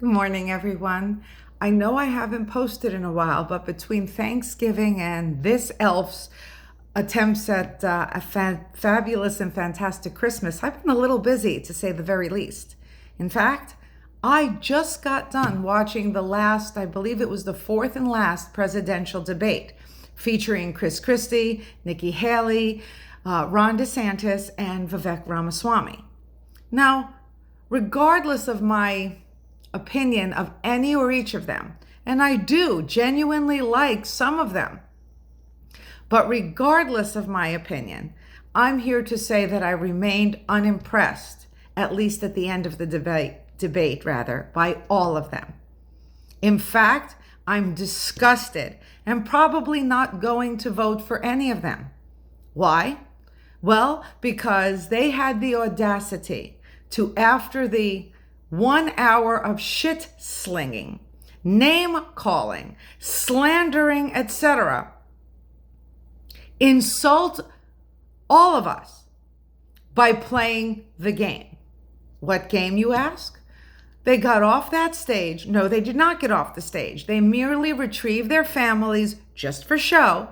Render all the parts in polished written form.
Good morning, everyone. I know I haven't posted in a while, but between Thanksgiving and this elf's attempts at a fabulous and fantastic Christmas, I've been a little busy, to say the very least. In fact, I just got done watching the last, I believe it was the fourth and last presidential debate, featuring Chris Christie, Nikki Haley, Ron DeSantis, and Vivek Ramaswamy. Now, regardless of my opinion of any or each of them, and I do genuinely like some of them, but regardless of my opinion, I'm here to say that I remained unimpressed, at least at the end of the debate, by all of them. In fact, I'm disgusted and probably not going to vote for any of them. Why? Well, because they had the audacity to, after the 1 hour of shit slinging, name calling, slandering, etc., insult all of us by playing the game. What game, you ask? They got off that stage. No, they did not get off the stage. They merely retrieved their families just for show.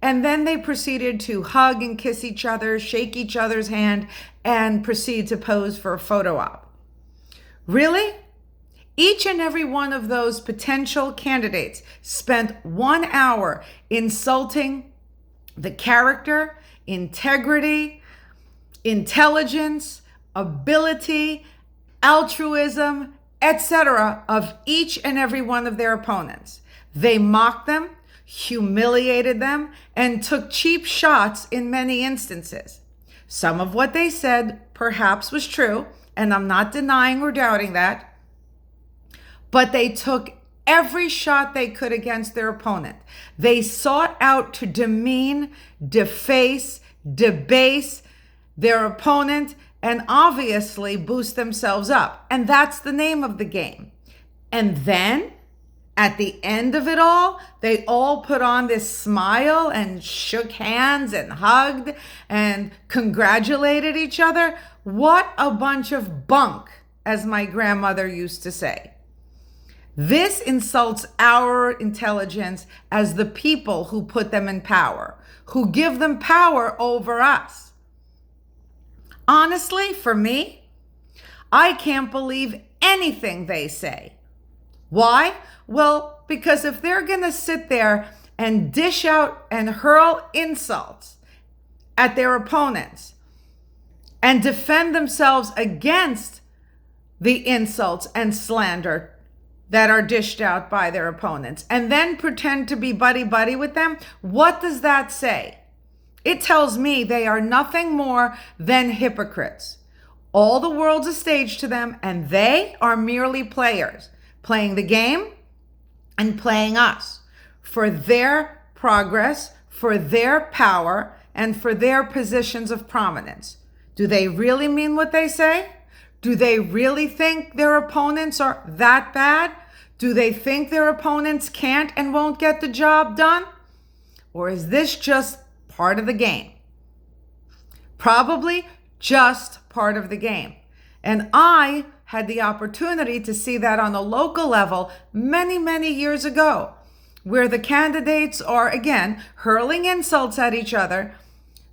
And then they proceeded to hug and kiss each other, shake each other's hand, and proceed to pose for a photo op. Really? Each and every one of those potential candidates spent 1 hour insulting the character, integrity, intelligence, ability, altruism, etc. of each and every one of their opponents. They mocked them, humiliated them, and took cheap shots in many instances. Some of what they said perhaps was true, and I'm not denying or doubting that, but they took every shot they could against their opponent. They sought out to demean, deface, debase their opponent, and obviously boost themselves up. And that's the name of the game. And then, at the end of it all, they all put on this smile and shook hands and hugged and congratulated each other. What a bunch of bunk, as my grandmother used to say. This insults our intelligence as the people who put them in power, who give them power over us. Honestly, for me, I can't believe anything they say. Why? Well, because if they're going to sit there and dish out and hurl insults at their opponents and defend themselves against the insults and slander that are dished out by their opponents, and then pretend to be buddy-buddy with them, what does that say? It tells me they are nothing more than hypocrites. All the world's a stage to them, and they are merely players, playing the game and playing us for their progress, for their power, and for their positions of prominence. Do they really mean what they say? Do they really think their opponents are that bad? Do they think their opponents can't and won't get the job done? Or is this just part of the game? Probably just part of the game. And I had the opportunity to see that on a local level many, many years ago, where the candidates are, again, hurling insults at each other,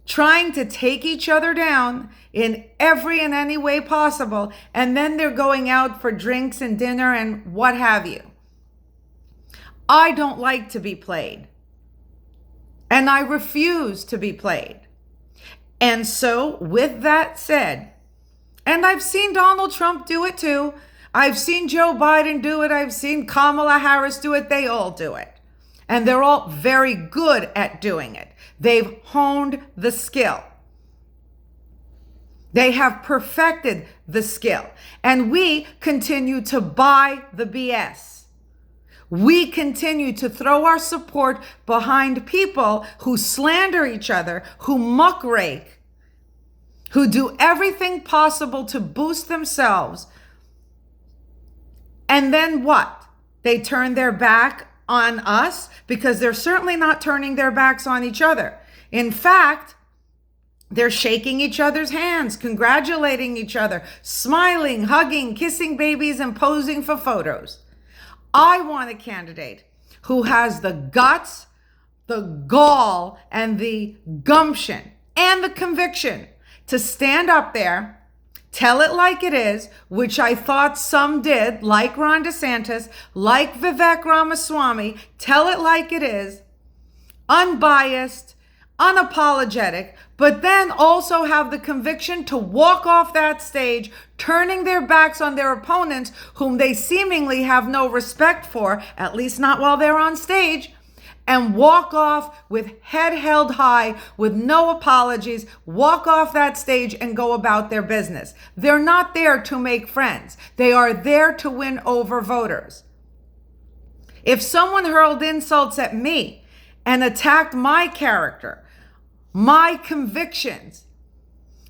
trying to take each other down in every and any way possible, and then they're going out for drinks and dinner and what have you. I don't like to be played, and I refuse to be played. And so, with that said, and I've seen Donald Trump do it too, I've seen Joe Biden do it, I've seen Kamala Harris do it, they all do it. And they're all very good at doing it. They've honed the skill. They have perfected the skill. And we continue to buy the BS. We continue to throw our support behind people who slander each other, who muckrake, who do everything possible to boost themselves. And then what? They turn their back on us, because they're certainly not turning their backs on each other. In fact, They're shaking each other's hands, congratulating each other, smiling, hugging, kissing babies, and posing for photos. I want a candidate who has the guts, the gall, and the gumption and the conviction to stand up there, tell it like it is, which I thought some did, like Ron DeSantis, like Vivek Ramaswamy, tell it like it is, unbiased, unapologetic, but then also have the conviction to walk off that stage, turning their backs on their opponents, whom they seemingly have no respect for, at least not while they're on stage, and walk off with head held high, with no apologies, walk off that stage and go about their business. They're not there to make friends. They are there to win over voters. If someone hurled insults at me and attacked my character, my convictions,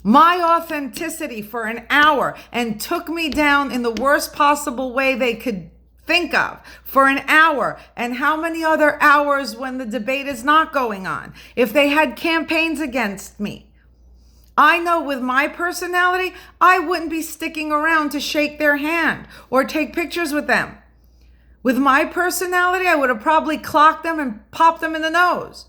my authenticity for an hour, and took me down in the worst possible way they could think of for an hour, and how many other hours when the debate is not going on, if they had campaigns against me, I know with my personality, I wouldn't be sticking around to shake their hand or take pictures with them. With my personality, I would have probably clocked them and popped them in the nose.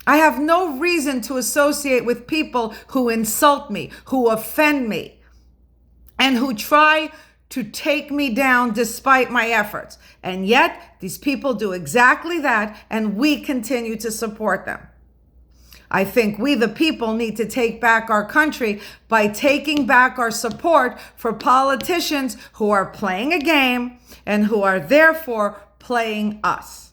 I have no reason to associate with people who insult me, who offend me, and who try to take me down despite my efforts. And yet, these people do exactly that, and we continue to support them. I think we, the people, need to take back our country by taking back our support for politicians who are playing a game and who are therefore playing us.